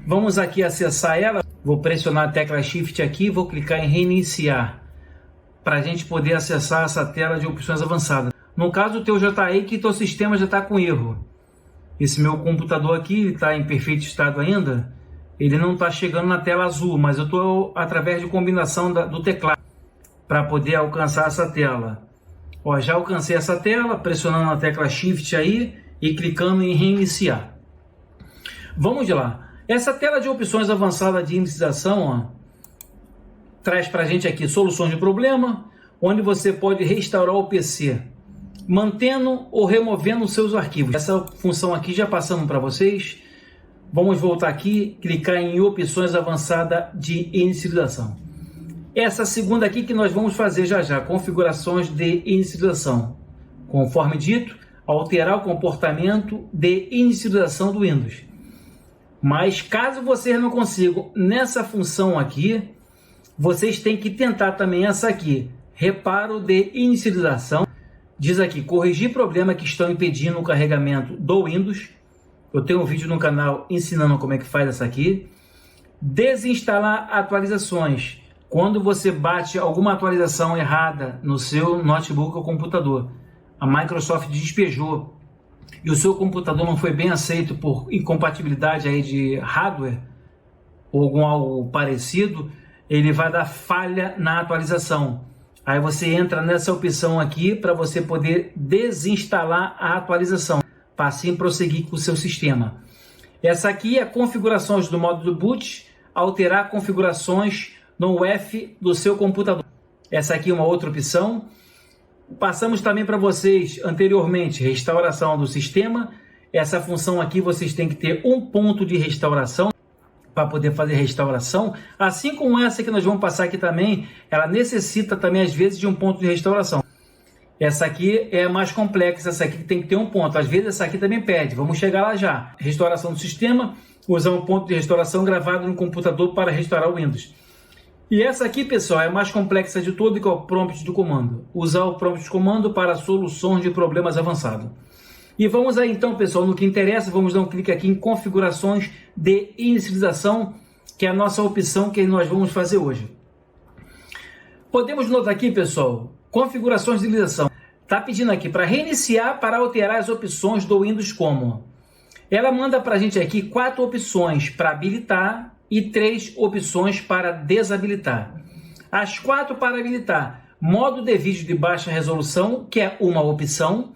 Vamos aqui acessar ela. Vou pressionar a tecla Shift aqui e vou clicar em reiniciar para a gente poder acessar essa tela de opções avançadas. No caso, o teu já está aí que teu sistema já está com erro. Esse meu computador aqui está em perfeito estado ainda. Ele não está chegando na tela azul, mas eu estou através de combinação do teclado para poder alcançar essa tela. Ó, já alcancei essa tela, pressionando a tecla Shift aí e clicando em reiniciar. Vamos lá. Essa tela de opções avançada de inicialização, ó, traz para a gente aqui soluções de problema, onde você pode restaurar o PC, mantendo ou removendo seus arquivos. Essa função aqui já passamos para vocês. Vamos voltar aqui, clicar em opções avançadas de inicialização. Essa segunda aqui que nós vamos fazer já, configurações de inicialização. Conforme dito, alterar o comportamento de inicialização do Windows. Mas caso vocês não consigam nessa função aqui, vocês têm que tentar também essa aqui, reparo de inicialização. Diz aqui, corrigir problemas que estão impedindo o carregamento do Windows. Eu tenho um vídeo no canal ensinando como é que faz essa aqui. Desinstalar atualizações. Quando você bate alguma atualização errada no seu notebook ou computador, a Microsoft despejou e o seu computador não foi bem aceito por incompatibilidade aí de hardware ou algo parecido, ele vai dar falha na atualização. Aí você entra nessa opção aqui para você poder desinstalar a atualização, para assim prosseguir com o seu sistema. Essa aqui é configurações do modo do boot, alterar configurações no UEFI do seu computador. Essa aqui é uma outra opção. Passamos também para vocês anteriormente, restauração do sistema. Essa função aqui vocês têm que ter um ponto de restauração para poder fazer restauração. Assim como essa que nós vamos passar aqui também, ela necessita também às vezes de um ponto de restauração. Essa aqui é mais complexa, essa aqui tem que ter um ponto. Às vezes essa aqui também pede, vamos chegar lá já. Restauração do sistema, usar um ponto de restauração gravado no computador para restaurar o Windows. E essa aqui, pessoal, é a mais complexa de tudo, que é o prompt do comando. Usar o prompt de comando para soluções de problemas avançados. E vamos aí então, pessoal, no que interessa, vamos dar um clique aqui em configurações de inicialização, que é a nossa opção que nós vamos fazer hoje. Podemos notar aqui, pessoal, configurações de inicialização. Está pedindo aqui para reiniciar, para alterar as opções do Windows como. Ela manda para a gente aqui 4 opções para habilitar e 3 opções para desabilitar. As 4 para habilitar: modo de vídeo de baixa resolução, que é uma opção,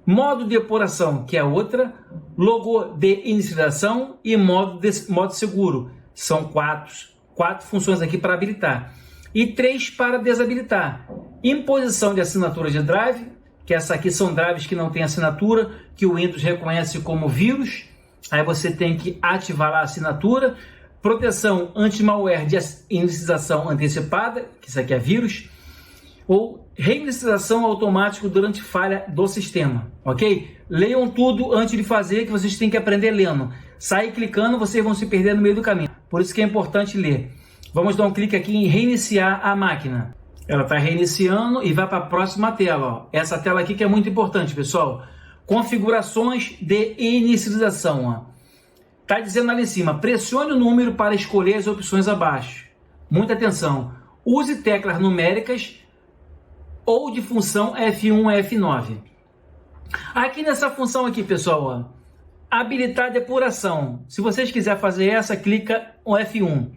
modo de apuração, que é outra, logo de inicialização e modo seguro. São 4 funções aqui para habilitar. E 3 para desabilitar: imposição de assinatura de drive, que essa aqui são drives que não tem assinatura, que o Windows reconhece como vírus. Aí você tem que ativar lá a assinatura. Proteção anti-malware de inicialização antecipada, que isso aqui é vírus, ou reinicialização automática durante falha do sistema, ok? Leiam tudo antes de fazer, que vocês têm que aprender lendo. Sair clicando, vocês vão se perder no meio do caminho. Por isso que é importante ler. Vamos dar um clique aqui em reiniciar a máquina. Ela está reiniciando e vai para a próxima tela. Ó. Essa tela aqui que é muito importante, pessoal. Configurações de inicialização, ó. Está dizendo ali em cima, pressione o número para escolher as opções abaixo. Muita atenção. Use teclas numéricas ou de função F1 a F9. Aqui nessa função aqui, pessoal, ó, habilitar depuração. Se vocês quiserem fazer essa, clica no F1.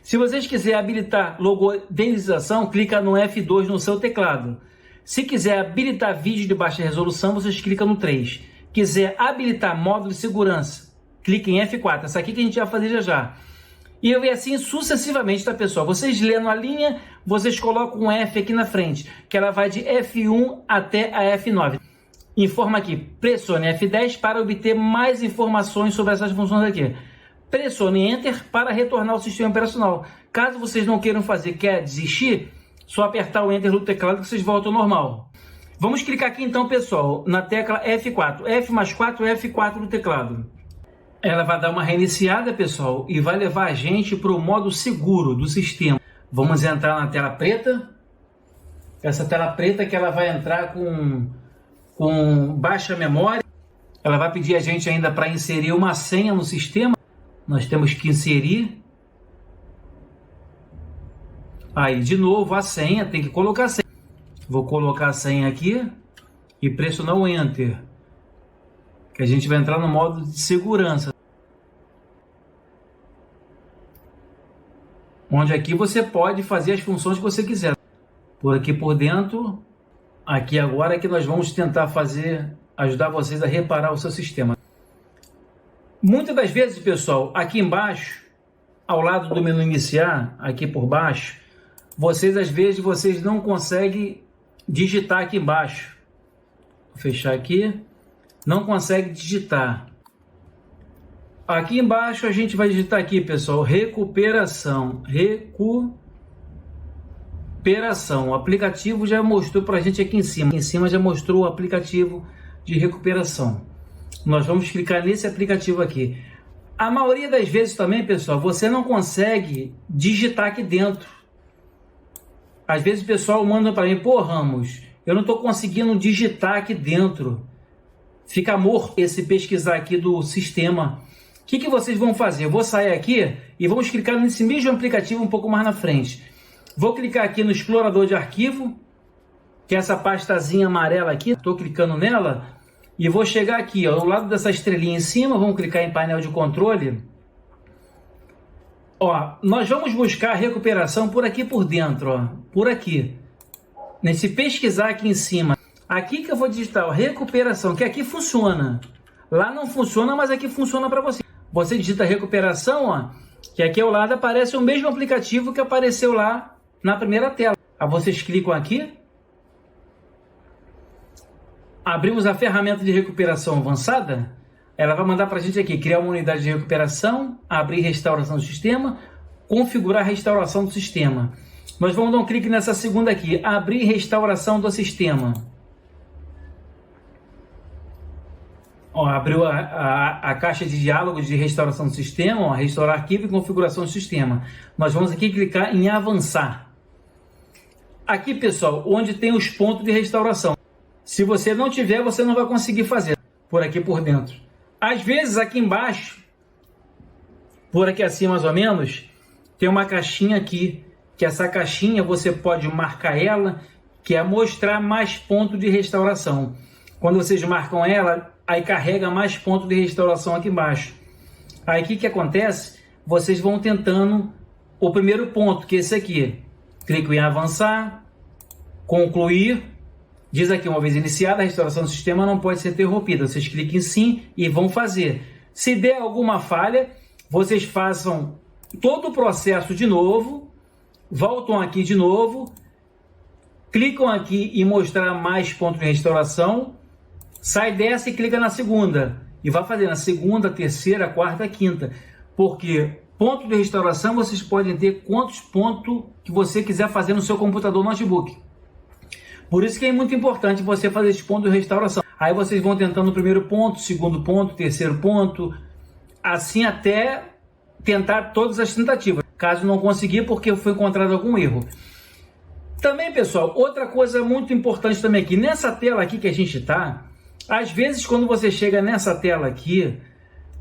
Se vocês quiserem habilitar logo de inicialização, clica no F2 no seu teclado. Se quiser habilitar vídeo de baixa resolução, vocês clicam no 3. Quiser habilitar módulo de segurança, clique em F4, essa aqui que a gente vai fazer já. E eu assim sucessivamente, tá, pessoal? Vocês lendo a linha, vocês colocam um F aqui na frente, que ela vai de F1 até a F9. Informa aqui, pressione F10 para obter mais informações sobre essas funções aqui. Pressione Enter para retornar ao sistema operacional. Caso vocês não queiram fazer, quer desistir, só apertar o Enter no teclado que vocês voltam ao normal. Vamos clicar aqui então, pessoal, na tecla F4. F mais 4, F4 no teclado. Ela vai dar uma reiniciada, pessoal, e vai levar a gente para o modo seguro do sistema. Vamos entrar na tela preta. Essa tela preta que ela vai entrar com baixa memória. Ela vai pedir a gente ainda para inserir uma senha no sistema. nós temos que inserir. Aí, de novo, a senha, tem que colocar a senha. Vou colocar a senha aqui e pressionar o Enter, que a gente vai entrar no modo de segurança, onde aqui você pode fazer as funções que você quiser. Por aqui por dentro, aqui agora é que nós vamos tentar ajudar vocês a reparar o seu sistema. Muitas das vezes, pessoal, aqui embaixo, ao lado do menu iniciar, aqui por baixo, às vezes vocês não conseguem digitar aqui embaixo. Vou fechar aqui. Não consegue digitar. Aqui embaixo a gente vai digitar aqui, pessoal, recuperação. Recuperação. O aplicativo já mostrou para a gente aqui em cima. Aqui em cima já mostrou o aplicativo de recuperação. Nós vamos clicar nesse aplicativo aqui. A maioria das vezes também, pessoal, você não consegue digitar aqui dentro. Às vezes o pessoal manda para mim, pô, Ramos, eu não estou conseguindo digitar aqui dentro. Fica morto esse pesquisar aqui do sistema. O que vocês vão fazer? Eu vou sair aqui e vamos clicar nesse mesmo aplicativo um pouco mais na frente. Vou clicar aqui no explorador de arquivo, que é essa pastazinha amarela aqui. Estou clicando nela e vou chegar aqui, ó, ao lado dessa estrelinha em cima. Vamos clicar em painel de controle. Ó, nós vamos buscar a recuperação por aqui por dentro, ó, por aqui. Nesse pesquisar aqui em cima. Aqui que eu vou digitar, ó, recuperação, que aqui funciona. Lá não funciona, mas aqui funciona para você. Você digita recuperação, ó, que aqui ao lado aparece o mesmo aplicativo que apareceu lá na primeira tela. Aí vocês clicam aqui. Abrimos a ferramenta de recuperação avançada. Ela vai mandar para a gente aqui, criar uma unidade de recuperação, abrir restauração do sistema, configurar a restauração do sistema. Nós vamos dar um clique nessa segunda aqui, abrir restauração do sistema. Ó, abriu a caixa de diálogos de restauração do sistema, ó, restaurar arquivo e configuração do sistema. Nós vamos aqui clicar em avançar. Aqui, pessoal, onde tem os pontos de restauração. Se você não tiver, você não vai conseguir fazer por aqui por dentro. Às vezes, aqui embaixo, por aqui assim mais ou menos, tem uma caixinha aqui, que essa caixinha você pode marcar ela, que é mostrar mais pontos de restauração. Quando vocês marcam ela, aí carrega mais pontos de restauração aqui embaixo. Aí o que acontece? Vocês vão tentando o primeiro ponto, que é esse aqui. Clico em avançar, concluir. Diz aqui, uma vez iniciada, a restauração do sistema não pode ser interrompida. Vocês clicam em sim e vão fazer. Se der alguma falha, vocês façam todo o processo de novo, voltam aqui de novo, clicam aqui em mostrar mais pontos de restauração, sai dessa e clica na segunda. E vai fazer na segunda, terceira, quarta, quinta. Porque ponto de restauração vocês podem ter quantos pontos que você quiser fazer no seu computador notebook. Por isso que é muito importante você fazer esse ponto de restauração. Aí vocês vão tentando o primeiro ponto, segundo ponto, terceiro ponto, assim até tentar todas as tentativas. Caso não conseguir, porque foi encontrado algum erro. Também, pessoal, outra coisa muito importante também aqui, nessa tela aqui que a gente está, às vezes quando você chega nessa tela aqui,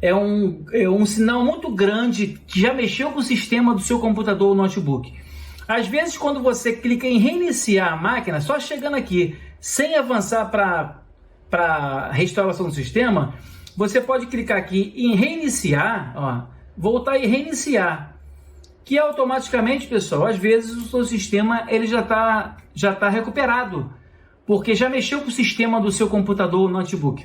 é um sinal muito grande que já mexeu com o sistema do seu computador ou notebook. Às vezes, quando você clica em reiniciar a máquina, só chegando aqui, sem avançar para restauração do sistema, você pode clicar aqui em reiniciar, ó, voltar e reiniciar, que automaticamente, pessoal, às vezes o seu sistema ele já tá recuperado, porque já mexeu com o sistema do seu computador ou notebook.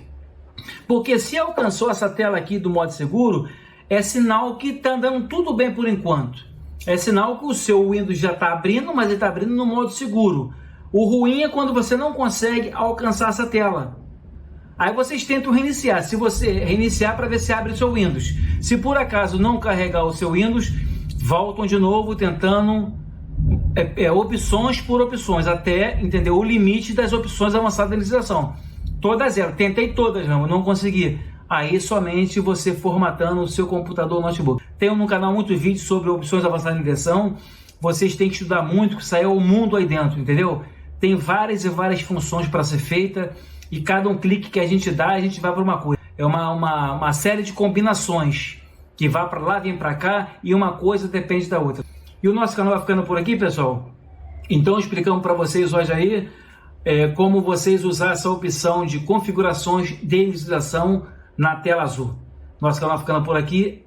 Porque se alcançou essa tela aqui do modo seguro, é sinal que está andando tudo bem por enquanto. É sinal que o seu Windows já está abrindo, mas ele está abrindo no modo seguro. O ruim é quando você não consegue alcançar essa tela. Aí vocês tentam reiniciar. Se você reiniciar para ver se abre o seu Windows. Se por acaso não carregar o seu Windows, voltam de novo tentando opções por opções, até entender o limite das opções avançadas de inicialização. Todas elas. Tentei todas, não consegui. Aí somente você formatando o seu computador ou notebook. Tenho no canal muitos vídeos sobre opções avançadas de inicialização. Vocês têm que estudar muito, que sai o mundo aí dentro, entendeu? Tem várias e várias funções para ser feita e cada um clique que a gente dá, a gente vai para uma coisa. É uma série de combinações que vá para lá, vem para cá, e uma coisa depende da outra. E o nosso canal vai ficando por aqui, pessoal. Então explicamos para vocês hoje aí como vocês usar essa opção de configurações de visualização na tela azul. Nosso canal vai ficando por aqui.